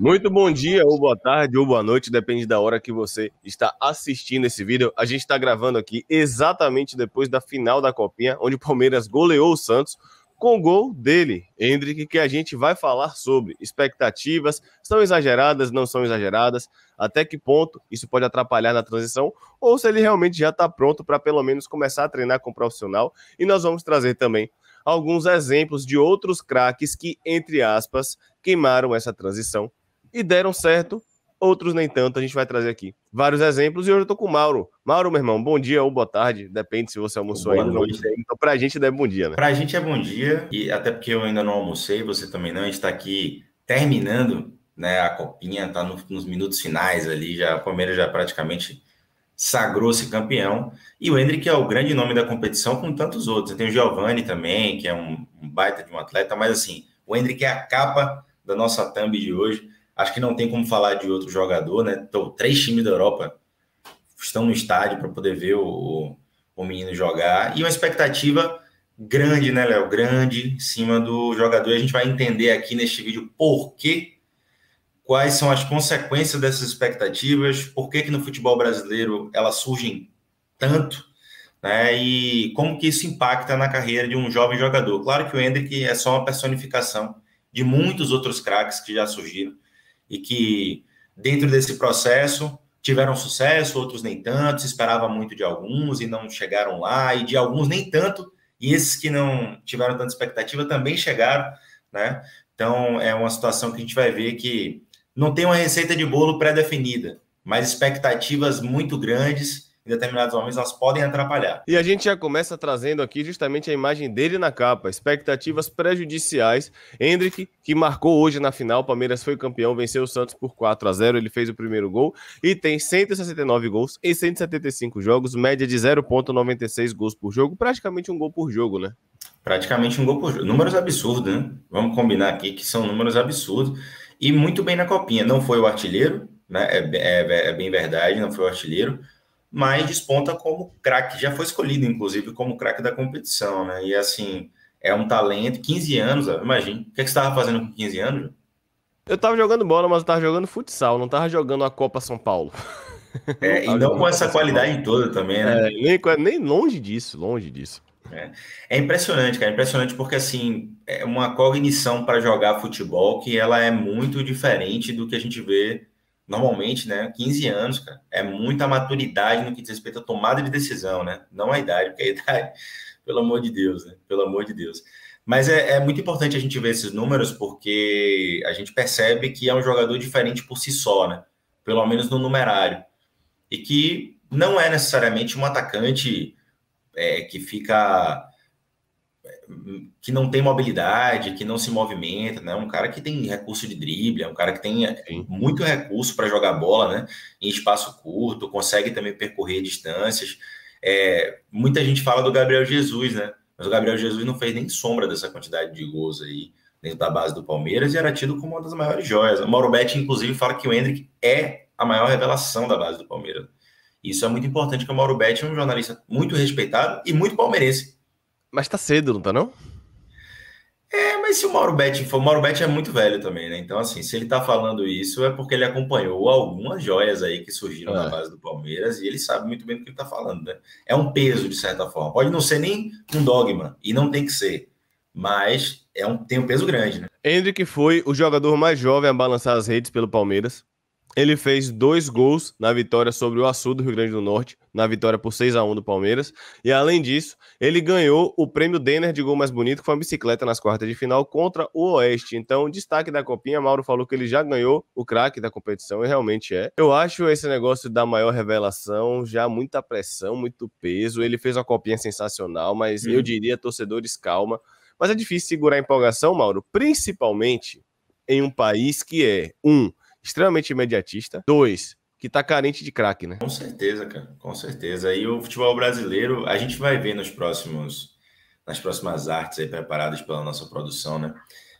Muito bom dia, ou boa tarde, ou boa noite, depende da hora que você está assistindo esse vídeo. A gente está gravando aqui exatamente depois da final da Copinha, onde o Palmeiras goleou o Santos com o gol dele, Endrick, que a gente vai falar sobre expectativas, são exageradas, não são exageradas, até que ponto isso pode atrapalhar na transição, ou se ele realmente já está pronto para pelo menos começar a treinar com o profissional. E nós vamos trazer também alguns exemplos de outros craques que, entre aspas, queimaram essa transição e deram certo, outros nem tanto. A gente vai trazer aqui vários exemplos e hoje eu tô com o Mauro. Mauro, meu irmão, bom dia ou boa tarde, depende se você almoçou Boa ainda, não noite. almocei ainda, então pra gente é bom dia, né? Para a gente é bom dia, e até porque eu ainda não almocei, você também não. A gente está aqui terminando, né, a copinha, está nos minutos finais ali, já, o Palmeiras já praticamente sagrou-se campeão. E o Endrick é o grande nome da competição, com tantos outros. Tem o Giovani também, que é um baita de um atleta, mas assim, o Endrick é a capa da nossa thumb de hoje. Acho que não tem como falar de outro jogador, né? Então, 3 times da Europa estão no estádio para poder ver o menino jogar. E uma expectativa grande, né, Léo? Grande em cima do jogador. E a gente vai entender aqui neste vídeo por quê, quais são as consequências dessas expectativas, por que no futebol brasileiro elas surgem tanto, né? E como que isso impacta na carreira de um jovem jogador. Claro que o Endrick é só uma personificação de muitos outros craques que já surgiram e que, dentro desse processo, tiveram sucesso, outros nem tanto, se esperava muito de alguns e não chegaram lá, e de alguns nem tanto, e esses que não tiveram tanta expectativa também chegaram, né? Então, é uma situação que a gente vai ver que não tem uma receita de bolo pré-definida, mas expectativas muito grandes, em determinados momentos, elas podem atrapalhar. E a gente já começa trazendo aqui justamente a imagem dele na capa, expectativas prejudiciais. Endrick, que marcou hoje na final, o Palmeiras foi campeão, venceu o Santos por 4-0, ele fez o primeiro gol e tem 169 gols em 175 jogos, média de 0,96 gols por jogo, praticamente um gol por jogo, né? Praticamente um gol por jogo. Números absurdos, né? Vamos combinar aqui que são números absurdos. E muito bem na copinha. Não foi o artilheiro, né? É bem verdade, não foi o artilheiro, mas desponta como craque. Já foi escolhido, inclusive, como craque da competição, né? E assim, é um talento. 15 anos, imagina. O que é que você estava fazendo com 15 anos? Eu tava jogando bola, mas eu tava jogando futsal, não tava jogando a Copa São Paulo. Não E tava não jogando a com Copa essa São Paulo. qualidade toda também, É, né? nem longe disso, longe disso. É, é impressionante, cara. É impressionante porque, assim, é uma cognição para jogar futebol que ela é muito diferente do que a gente vê normalmente, né? 15 anos, cara. É muita maturidade no que diz respeito à tomada de decisão, né? Não a idade, porque a idade, pelo amor de Deus, né? Pelo amor de Deus. Mas é muito importante a gente ver esses números porque a gente percebe que é um jogador diferente por si só, né? Pelo menos no numerário. E que não é necessariamente um atacante que fica que não tem mobilidade, que não se movimenta, né? Um cara que tem recurso de drible, é um cara que tem Sim. muito recurso para jogar bola, né? Em espaço curto, consegue também percorrer distâncias. Muita gente fala do Gabriel Jesus, né? Mas o Gabriel Jesus não fez nem sombra dessa quantidade de gols aí dentro da base do Palmeiras e era tido como uma das maiores joias. O Mauro Betti, inclusive, fala que o Endrick é a maior revelação da base do Palmeiras. Isso é muito importante, porque o Mauro Betti é um jornalista muito respeitado e muito palmeirense. Mas tá cedo, não tá não? Mas se o Mauro Betti for, o Mauro Betti é muito velho também, né? Então, assim, se ele tá falando isso é porque ele acompanhou algumas joias aí que surgiram na É. base do Palmeiras e ele sabe muito bem do que ele tá falando, né? É um peso, de certa forma. Pode não ser nem um dogma, e não tem que ser, mas tem um peso grande, né? Endrick foi o jogador mais jovem a balançar as redes pelo Palmeiras. Ele fez 2 gols na vitória sobre o Açu do Rio Grande do Norte, na vitória por 6-1 do Palmeiras. E além disso, ele ganhou o prêmio Denner de gol mais bonito, que foi uma bicicleta nas quartas de final contra o Oeste. Então, destaque da Copinha, Mauro falou que ele já ganhou o craque da competição, e realmente é. Eu acho esse negócio da maior revelação já muita pressão, muito peso. Ele fez uma Copinha sensacional, mas eu Uhum. diria, torcedores, calma. Mas é difícil segurar a empolgação, Mauro, principalmente em um país que é, extremamente imediatista, dois, que tá carente de craque, né? Com certeza, cara, com certeza. E o futebol brasileiro, a gente vai ver nas próximas artes aí preparadas pela nossa produção, né?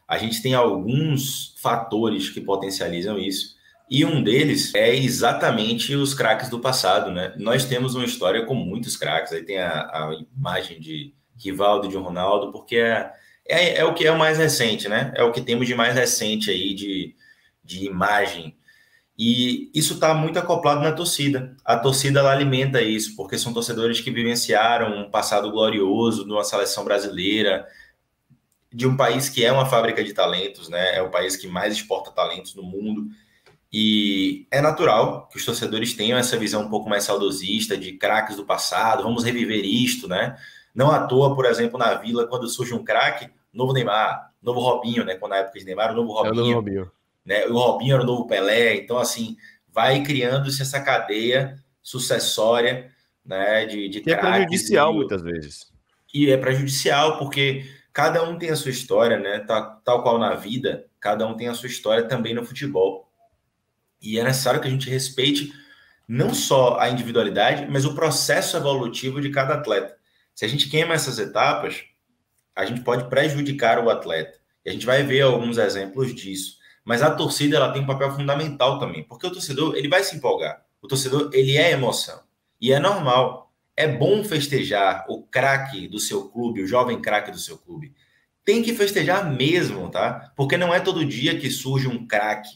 A gente tem alguns fatores que potencializam isso. E um deles é exatamente os craques do passado, né? Nós temos uma história com muitos craques. Aí tem a imagem de Rivaldo e de Ronaldo, porque é o que é o mais recente, né? É o que temos de mais recente aí de imagem. E isso está muito acoplado na torcida. A torcida ela alimenta isso, porque são torcedores que vivenciaram um passado glorioso de uma seleção brasileira, de um país que é uma fábrica de talentos, né? É o país que mais exporta talentos no mundo. E é natural que os torcedores tenham essa visão um pouco mais saudosista de craques do passado, vamos reviver isto, né? Não à toa, por exemplo, na Vila, quando surge um craque, novo Neymar, novo Robinho, né? Quando na época de Neymar, o novo É o novo Robinho. Robinho. Né? O Robinho era o novo Pelé, então assim, vai criando-se essa cadeia sucessória, né, de Que é craques prejudicial muitas vezes. e é prejudicial, porque cada um tem a sua história, né? Tal qual na vida, cada um tem a sua história também no futebol. E é necessário que a gente respeite não só a individualidade, mas o processo evolutivo de cada atleta. Se a gente queima essas etapas, a gente pode prejudicar o atleta. E a gente vai ver alguns exemplos disso. Mas a torcida ela tem um papel fundamental também, porque o torcedor ele vai se empolgar. O torcedor ele é emoção e é normal. É bom festejar o craque do seu clube, o jovem craque do seu clube. Tem que festejar mesmo, tá? Porque não é todo dia que surge um craque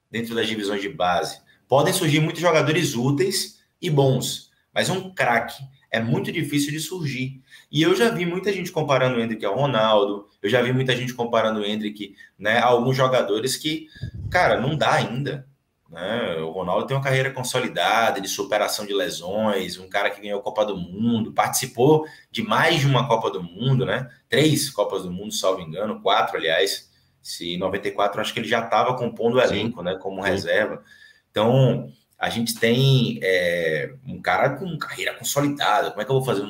dentro das divisões de base. Podem surgir muitos jogadores úteis e bons, mas um craque é muito difícil de surgir. E eu já vi muita gente comparando o Endrick ao Ronaldo, eu já vi muita gente comparando o Endrick, né, a alguns jogadores que, cara, não dá ainda. Né? O Ronaldo tem uma carreira consolidada, de superação de lesões, um cara que ganhou a Copa do Mundo, participou de mais de uma Copa do Mundo, né? 3 Copas do Mundo, salvo engano, 4, aliás. Se em 94, acho que ele já estava compondo o elenco, né, como reserva. Então, a gente tem um cara com carreira consolidada. Como é que eu vou fazer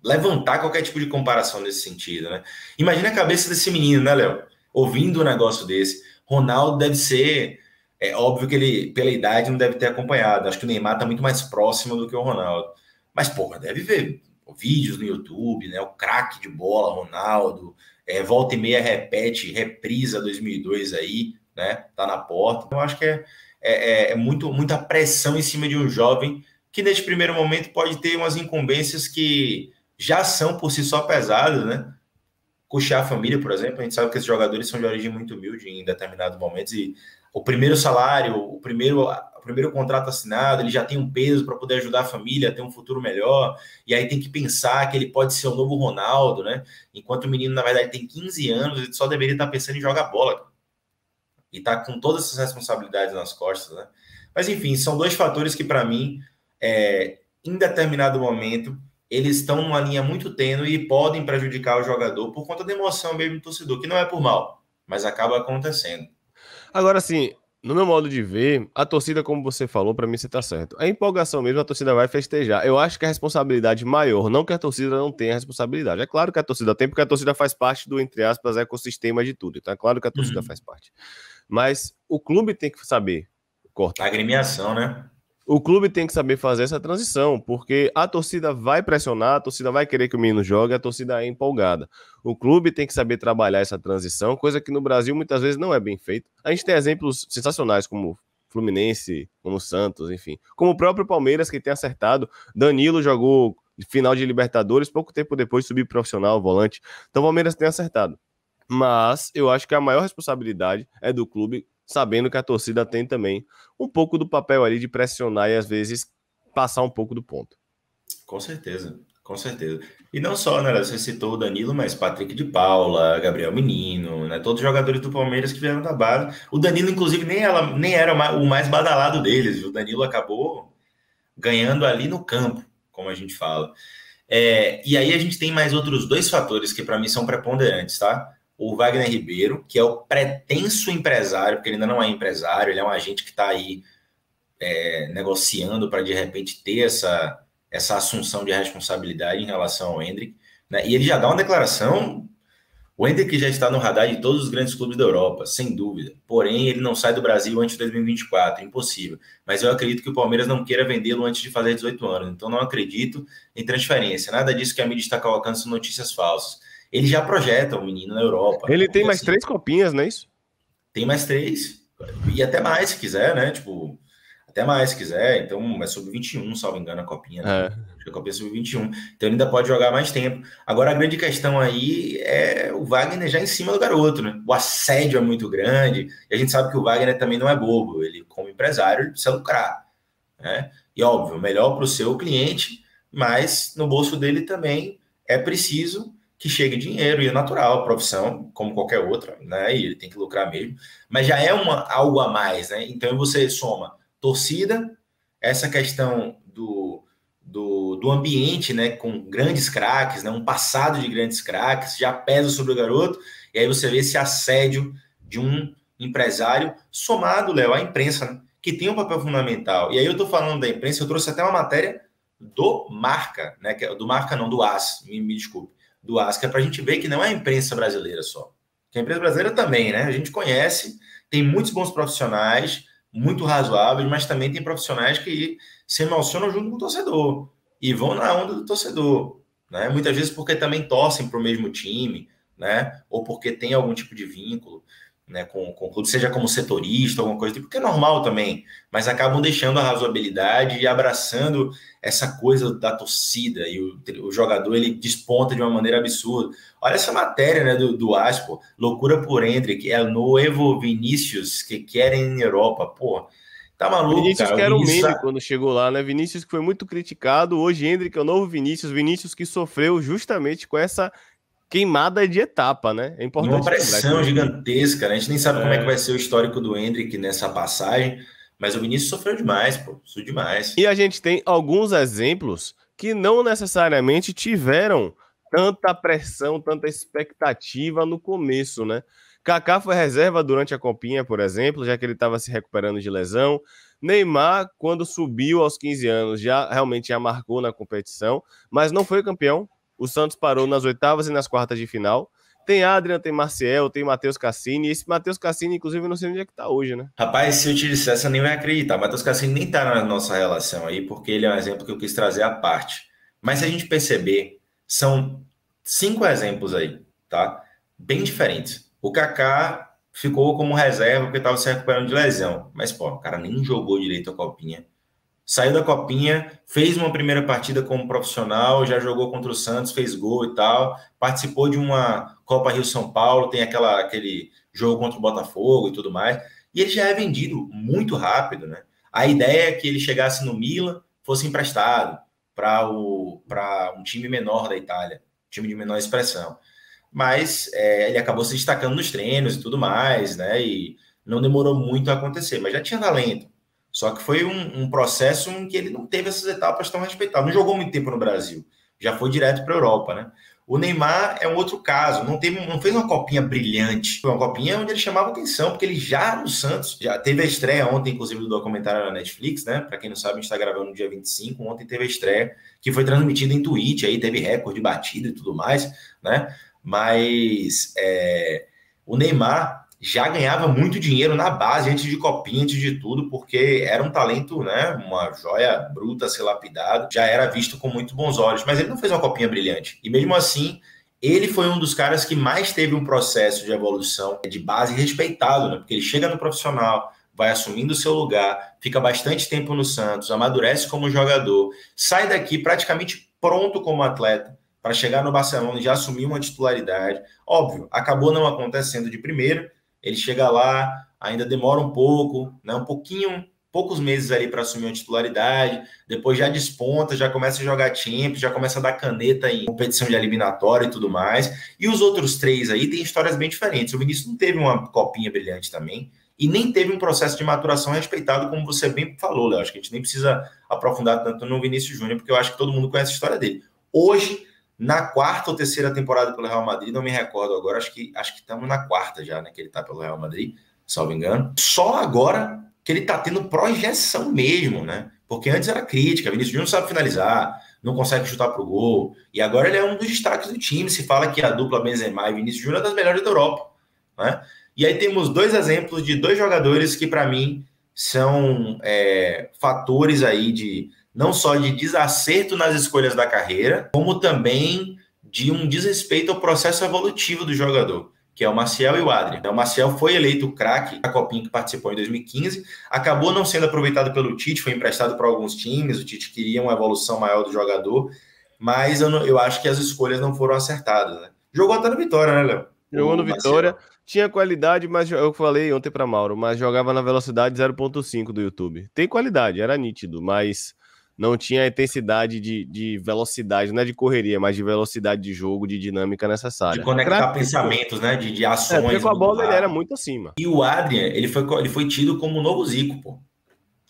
levantar qualquer tipo de comparação nesse sentido, né? Imagina a cabeça desse menino, né, Léo? Ouvindo um negócio desse. Ronaldo deve ser... É óbvio que ele, pela idade, não deve ter acompanhado. Acho que o Neymar está muito mais próximo do que o Ronaldo. Mas, porra, deve ver vídeos no YouTube, né? O craque de bola, Ronaldo. Volta e meia repete, reprisa 2002 aí, né? Tá na porta. Então, acho que muita pressão em cima de um jovem que, neste primeiro momento, pode ter umas incumbências que já são por si só pesadas, né? Custear a família, por exemplo, a gente sabe que esses jogadores são de origem muito humilde em determinados momentos e o primeiro salário, o primeiro contrato assinado, ele já tem um peso para poder ajudar a família a ter um futuro melhor, e aí tem que pensar que ele pode ser o novo Ronaldo, né? Enquanto o menino, na verdade, tem 15 anos, ele só deveria estar pensando em jogar bola. E tá com todas essas responsabilidades nas costas, né? Mas, enfim, são 2 fatores que, para mim, em determinado momento, eles estão numa linha muito tênue e podem prejudicar o jogador por conta da emoção mesmo do torcedor, que não é por mal, mas acaba acontecendo. Agora, assim, no meu modo de ver, a torcida, como você falou, pra mim você tá certo. A empolgação mesmo, a torcida vai festejar. Eu acho que a responsabilidade maior, não que a torcida não tenha responsabilidade. É claro que a torcida tem, porque a torcida faz parte do, entre aspas, ecossistema de tudo. Então é claro que a torcida faz parte. Mas o clube tem que saber cortar. A agremiação, né? O clube tem que saber fazer essa transição, porque a torcida vai pressionar, a torcida vai querer que o menino jogue, a torcida é empolgada. O clube tem que saber trabalhar essa transição, coisa que no Brasil muitas vezes não é bem feita. A gente tem exemplos sensacionais como Fluminense, como Santos, enfim. Como o próprio Palmeiras, que tem acertado. Danilo jogou final de Libertadores, pouco tempo depois subir profissional, volante. Então o Palmeiras tem acertado. Mas eu acho que a maior responsabilidade é do clube, sabendo que a torcida tem também um pouco do papel ali de pressionar e às vezes passar um pouco do ponto. Com certeza, com certeza. E não só, né? Você citou o Danilo, mas Patrick de Paula, Gabriel Menino, né? Todos os jogadores do Palmeiras que vieram da base. O Danilo, inclusive, nem era o mais badalado deles. O Danilo acabou ganhando ali no campo, como a gente fala. E aí a gente tem mais outros 2 fatores que para mim são preponderantes, tá? O Wagner Ribeiro, que é o pretenso empresário, porque ele ainda não é empresário, ele é um agente que está aí negociando para, de repente, ter essa assunção de responsabilidade em relação ao Endrick, né? E ele já dá uma declaração, o Endrick já está no radar de todos os grandes clubes da Europa, sem dúvida, porém ele não sai do Brasil antes de 2024, impossível, mas eu acredito que o Palmeiras não queira vendê-lo antes de fazer 18 anos, então não acredito em transferência, nada disso que a mídia está colocando são notícias falsas. Ele já projeta o menino na Europa. Ele tem mais 3 copinhas, não é isso? Tem mais 3, e até mais se quiser, né? Tipo, até mais se quiser. Então, é sub-21, salvo engano, a copinha. Né? Recopa Sub-21. Então ele ainda pode jogar mais tempo. Agora a grande questão aí é o Wagner já em cima do garoto, né? O assédio é muito grande, e a gente sabe que o Wagner também não é bobo, ele como empresário ele precisa lucrar, né? E óbvio, melhor para o seu cliente, mas no bolso dele também é preciso que chegue dinheiro, e é natural, profissão, como qualquer outra, né? E ele tem que lucrar mesmo, mas já é algo a mais, né? Então você soma torcida, essa questão do ambiente, né, com grandes craques, né, um passado de grandes craques, já pesa sobre o garoto, e aí você vê esse assédio de um empresário somado, Léo, à imprensa, né, que tem um papel fundamental. E aí eu estou falando da imprensa, eu trouxe até uma matéria do Marca, né, do Marca não, do AS, me desculpe, do AS, que é para a gente ver que não é a imprensa brasileira só, que a imprensa brasileira também, né, a gente conhece, tem muitos bons profissionais, muito razoáveis, mas também tem profissionais que se emocionam junto com o torcedor e vão na onda do torcedor, né? Muitas vezes porque também torcem para o mesmo time, né? Ou porque tem algum tipo de vínculo, né, com o clube, seja como setorista, alguma coisa do tipo, que é normal também, mas acabam deixando a razoabilidade e abraçando essa coisa da torcida, e o jogador ele desponta de uma maneira absurda. Olha essa matéria, né, do Aspo, loucura por Endrick, é novo Vinícius que querem em Europa, pô, tá maluco, Vinícius cara. que era o meme quando chegou lá, né? Vinícius que foi muito criticado, hoje Endrick é o novo Vinícius, Vinícius que sofreu justamente com essa queimada de etapa, né? É importante uma pressão gigantesca, né? A gente nem sabe como é que vai ser o histórico do Endrick nessa passagem, mas o Vinícius sofreu demais, pô, sofreu demais. E a gente tem alguns exemplos que não necessariamente tiveram tanta pressão, tanta expectativa no começo, né? Kaká foi reserva durante a Copinha, por exemplo, já que ele estava se recuperando de lesão. Neymar, quando subiu aos 15 anos, realmente já marcou na competição, mas não foi campeão. O Santos parou nas oitavas e nas quartas de final. Tem Adrian, tem Marcial, tem Matheus Cassini. E esse Matheus Cassini, inclusive, eu não sei onde é que tá hoje, né? Rapaz, se eu te disser, você nem vai acreditar. Matheus Cassini nem tá na nossa relação aí, porque ele é um exemplo que eu quis trazer à parte. Mas se a gente perceber, são 5 exemplos aí, tá? Bem diferentes. O Kaká ficou como reserva porque estava se recuperando de lesão. Mas, pô, o cara nem jogou direito a Copinha. Saiu da Copinha, fez uma primeira partida como profissional, já jogou contra o Santos, fez gol e tal, participou de uma Copa Rio-São Paulo, tem aquele jogo contra o Botafogo e tudo mais, e ele já é vendido muito rápido, né? A ideia é que ele chegasse no Milan, fosse emprestado para um time menor da Itália, time de menor expressão. Mas ele acabou se destacando nos treinos e tudo mais, né? E não demorou muito a acontecer, mas já tinha talento. Só que foi um processo em que ele não teve essas etapas tão respeitadas. Não jogou muito tempo no Brasil. Já foi direto para a Europa, né? O Neymar é um outro caso. Não fez uma copinha brilhante. Foi uma copinha onde ele chamava atenção, porque ele já no Santos, já teve a estreia ontem, inclusive, do documentário na Netflix, né? Para quem não sabe, a gente está gravando no dia 25. Ontem teve a estreia, que foi transmitida em Twitch, aí teve recorde batido e tudo mais, né? Mas o Neymar já ganhava muito dinheiro na base, antes de Copinha, antes de tudo, porque era um talento, né, uma joia bruta a ser lapidado, já era visto com muito bons olhos, mas ele não fez uma Copinha brilhante, e mesmo assim, ele foi um dos caras que mais teve um processo de evolução de base respeitado, né, porque ele chega no profissional, vai assumindo o seu lugar, fica bastante tempo no Santos, amadurece como jogador, sai daqui praticamente pronto como atleta, para chegar no Barcelona e já assumir uma titularidade. Óbvio, acabou não acontecendo de primeira, ele chega lá, ainda demora um pouco, né, poucos meses ali para assumir uma titularidade, depois já desponta, já começa a jogar Champions, já começa a dar caneta em competição de eliminatória e tudo mais. E os outros 3 aí têm histórias bem diferentes. O Vinícius não teve uma copinha brilhante também, e nem teve um processo de maturação respeitado, como você bem falou, Léo. Acho que a gente nem precisa aprofundar tanto no Vinícius Júnior, porque eu acho que todo mundo conhece a história dele. Hoje, na 4ª ou 3ª temporada pelo Real Madrid, não me recordo agora, acho que estamos na 4ª já, né, que ele está pelo Real Madrid, salvo engano. Só agora que ele está tendo projeção mesmo, né? Porque antes era crítica, Vinícius Júnior não sabe finalizar, não consegue chutar pro gol, e agora ele é um dos destaques do time. Se fala que a dupla Benzema e Vinícius Júnior é das melhores da Europa, né? E aí temos 2 exemplos de 2 jogadores que, para mim, são fatores aí de não só de desacerto nas escolhas da carreira, como também de um desrespeito ao processo evolutivo do jogador, que é o Maciel e o Adrian. O Maciel foi eleito o craque da Copinha que participou em 2015, acabou não sendo aproveitado pelo Tite, foi emprestado para alguns times, o Tite queria uma evolução maior do jogador, mas eu acho que as escolhas não foram acertadas, né? Jogou até no Vitória, né, Léo? Jogou no O Vitória, Maciel. tinha qualidade, mas eu falei ontem para Mauro, mas jogava na velocidade 0,5 do YouTube. Tem qualidade, era nítido, mas não tinha a intensidade de velocidade, não é de correria, mas de velocidade de jogo, de dinâmica De necessária. conectar Craque, pensamentos, né? De porque ações com a muito bola ele era rápido. muito acima. E o Adrian, ele foi tido como o novo Zico, pô.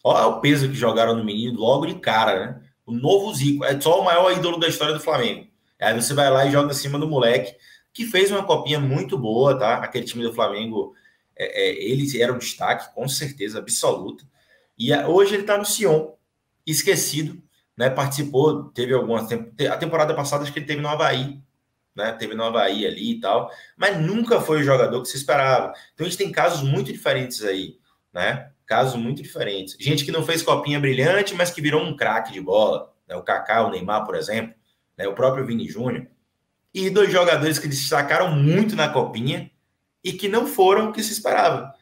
Olha o peso que jogaram no menino logo de cara, né? O novo Zico. É só o maior ídolo da história do Flamengo. Aí você vai lá e joga em cima do moleque, que fez uma copinha muito boa, tá? Aquele time do Flamengo, eles eram destaque, com certeza, absoluta. E hoje ele tá no Sion, esquecido, né? Participou, teve algumas... A temporada passada acho que ele teve no Avaí, né? Teve no Avaí ali e tal, mas nunca foi o jogador que se esperava. Então a gente tem casos muito diferentes aí, né? Casos muito diferentes. Gente que não fez copinha brilhante, mas que virou um craque de bola, né? O Kaká, o Neymar, por exemplo, né? O próprio Vini Júnior. E dois jogadores que destacaram muito na copinha e que não foram o que se esperava.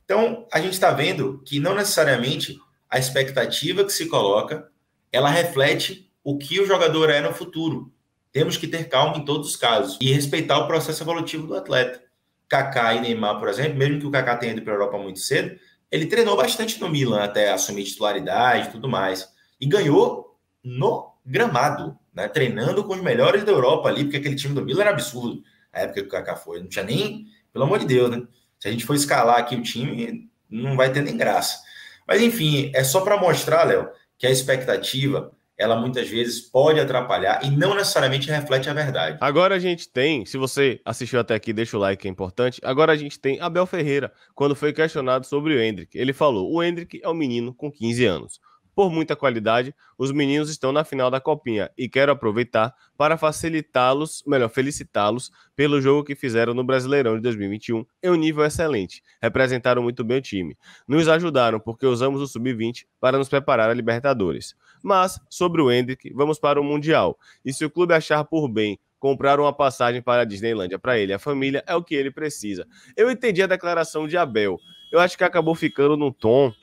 Então, a gente está vendo que não necessariamente a expectativa que se coloca, ela reflete o que o jogador é no futuro. Temos que ter calma em todos os casos e respeitar o processo evolutivo do atleta. Kaká e Neymar, por exemplo, mesmo que o Kaká tenha ido para a Europa muito cedo, ele treinou bastante no Milan até assumir titularidade e tudo mais. E ganhou no gramado, né? Treinando com os melhores da Europa ali, porque aquele time do Milan era absurdo. A época que o Kaká foi. Não tinha nem, pelo amor de Deus, né? Se a gente for escalar aqui o time, não vai ter nem graça. Mas enfim, é só para mostrar, Léo, que a expectativa, ela muitas vezes pode atrapalhar e não necessariamente reflete a verdade. Agora a gente tem, se você assistiu até aqui, deixa o like, que é importante. Agora a gente tem Abel Ferreira, quando foi questionado sobre o Endrick. Ele falou: o Endrick é um menino com 15 anos. Por muita qualidade, os meninos estão na final da Copinha e quero aproveitar para facilitá-los, melhor, felicitá-los pelo jogo que fizeram no Brasileirão de 2021 em um nível excelente. Representaram muito bem o time. Nos ajudaram porque usamos o Sub-20 para nos preparar a Libertadores. Mas, sobre o Endrick, vamos para o Mundial. E se o clube achar por bem comprar uma passagem para a Disneylândia para ele e a família, é o que ele precisa. Eu entendi a declaração de Abel. Eu acho que acabou ficando num tom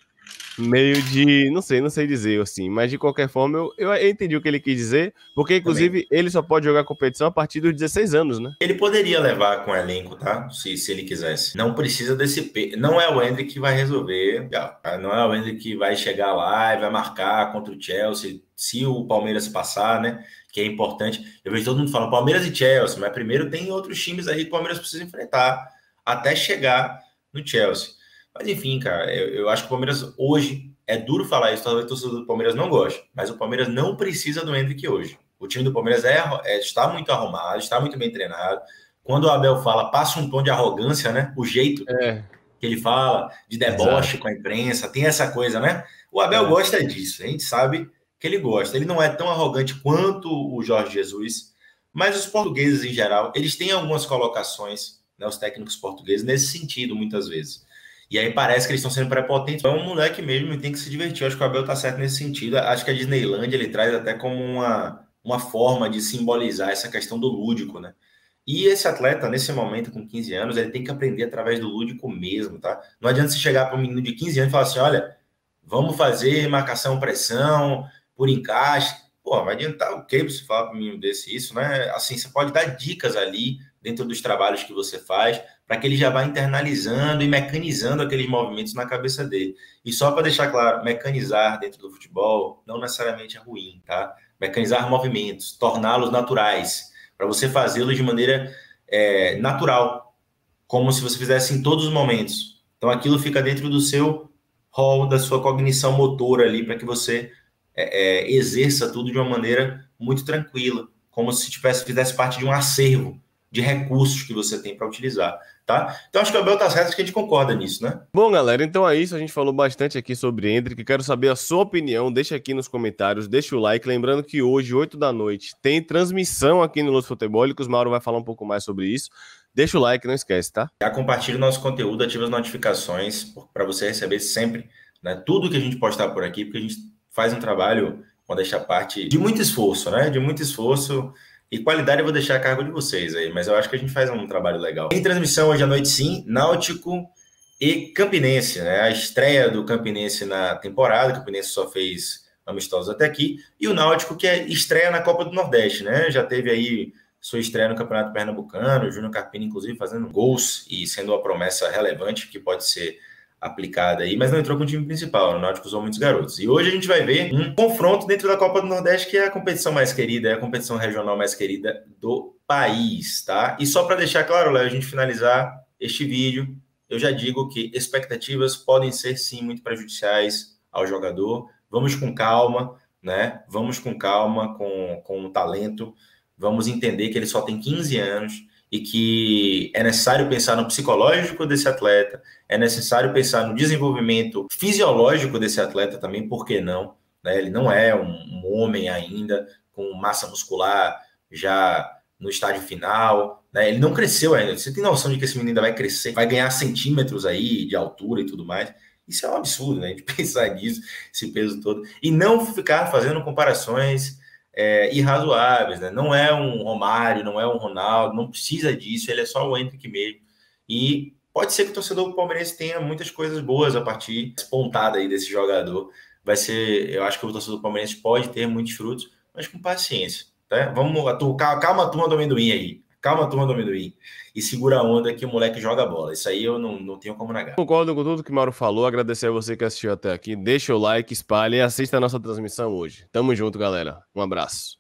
meio de, não sei dizer assim, mas de qualquer forma eu entendi o que ele quis dizer, porque Também. inclusive ele só pode jogar competição a partir dos 16 anos, né? Ele poderia levar com o elenco, tá? Se ele quisesse. Não precisa desse peso. Não é o Endrick que vai resolver. Tá? Não é o Endrick que vai chegar lá e vai marcar contra o Chelsea, se o Palmeiras passar, né? Que é importante. Eu vejo todo mundo falando Palmeiras e Chelsea, mas primeiro tem outros times aí que o Palmeiras precisa enfrentar até chegar no Chelsea. Mas enfim, cara, eu acho que o Palmeiras hoje, é duro falar isso, talvez o torcedor do Palmeiras não goste, mas o Palmeiras não precisa do Endrick hoje. O time do Palmeiras está muito arrumado, está muito bem treinado. Quando o Abel fala, passa um tom de arrogância, né? O jeito É, que ele fala, de deboche exato. com a imprensa, tem essa coisa, né? O Abel É. gosta disso, a gente sabe que ele gosta. Ele não é tão arrogante quanto o Jorge Jesus, mas os portugueses em geral, eles têm algumas colocações, né, os técnicos portugueses, nesse sentido, muitas vezes. E aí parece que eles estão sendo prepotentes. É um moleque mesmo e tem que se divertir. Eu acho que o Abel tá certo nesse sentido. Acho que a Disneylândia ele traz até como uma forma de simbolizar essa questão do lúdico, né? E esse atleta, nesse momento, com 15 anos, ele tem que aprender através do lúdico mesmo, tá? Não adianta você chegar para um menino de 15 anos e falar assim, olha, vamos fazer marcação, pressão, por encaixe. Pô, vai adiantar o quê você falar para um menino desse isso, né? Assim, você pode dar dicas ali dentro dos trabalhos que você faz para que ele já vá internalizando e mecanizando aqueles movimentos na cabeça dele. E só para deixar claro, mecanizar dentro do futebol não necessariamente é ruim, tá? Mecanizar movimentos, torná-los naturais, para você fazê-los de maneira natural, como se você fizesse em todos os momentos. Então aquilo fica dentro do seu rol, da sua cognição motora ali, para que você exerça tudo de uma maneira muito tranquila, como se fizesse parte de um acervo de recursos que você tem para utilizar, tá? Então acho que o Abel tá certo, acho que a gente concorda nisso, né? Bom, galera, então é isso. A gente falou bastante aqui sobre Endrick. Quero saber a sua opinião. Deixa aqui nos comentários, deixa o like. Lembrando que hoje, 8 da noite, tem transmissão aqui no Los Futebólicos. Mauro vai falar um pouco mais sobre isso. Deixa o like, não esquece, tá? Já compartilhe o nosso conteúdo, ative as notificações para você receber sempre, né, tudo que a gente postar por aqui, porque a gente faz um trabalho, modéstia à parte, de muito esforço, né? De muito esforço E qualidade eu vou deixar a cargo de vocês aí, mas eu acho que a gente faz um trabalho legal. Em transmissão hoje à noite, sim, Náutico e Campinense, né? A estreia do Campinense na temporada, o Campinense só fez amistosos até aqui, e o Náutico que estreia na Copa do Nordeste, né? Já teve aí sua estreia no Campeonato Pernambucano, o Júnior Carpini, inclusive, fazendo gols e sendo uma promessa relevante que pode ser aplicada aí, mas não entrou com o time principal, o Náutico usou muitos garotos. E hoje a gente vai ver um confronto dentro da Copa do Nordeste, que é a competição mais querida, é a competição regional mais querida do país, tá? E só para deixar claro, Léo, a gente finalizar este vídeo, eu já digo que expectativas podem ser, sim, muito prejudiciais ao jogador. Vamos com calma, né? Vamos com calma, com o talento. Vamos entender que ele só tem 15 anos e que é necessário pensar no psicológico desse atleta, é necessário pensar no desenvolvimento fisiológico desse atleta também, por que não? Né? Ele não é um homem ainda, com massa muscular já no estágio final, né? Ele não cresceu ainda. Você tem noção de que esse menino ainda vai crescer, vai ganhar centímetros aí de altura e tudo mais? Isso é um absurdo, né? A gente pensar nisso, esse peso todo. E não ficar fazendo comparações irrazoáveis, né? Não é um Romário, não é um Ronaldo, não precisa disso, ele é só o Endrick mesmo. E pode ser que o torcedor palmeirense tenha muitas coisas boas a partir espontada aí desse jogador. Vai ser, eu acho que o torcedor palmeirense pode ter muitos frutos, mas com paciência, tá? Vamos, calma a turma do amendoim aí. Calma a turma do amendoim. E segura a onda que o moleque joga bola. Isso aí eu não tenho como negar. Concordo com tudo que o Mauro falou. Agradecer a você que assistiu até aqui. Deixa o like, espalhe e assista a nossa transmissão hoje. Tamo junto, galera. Um abraço.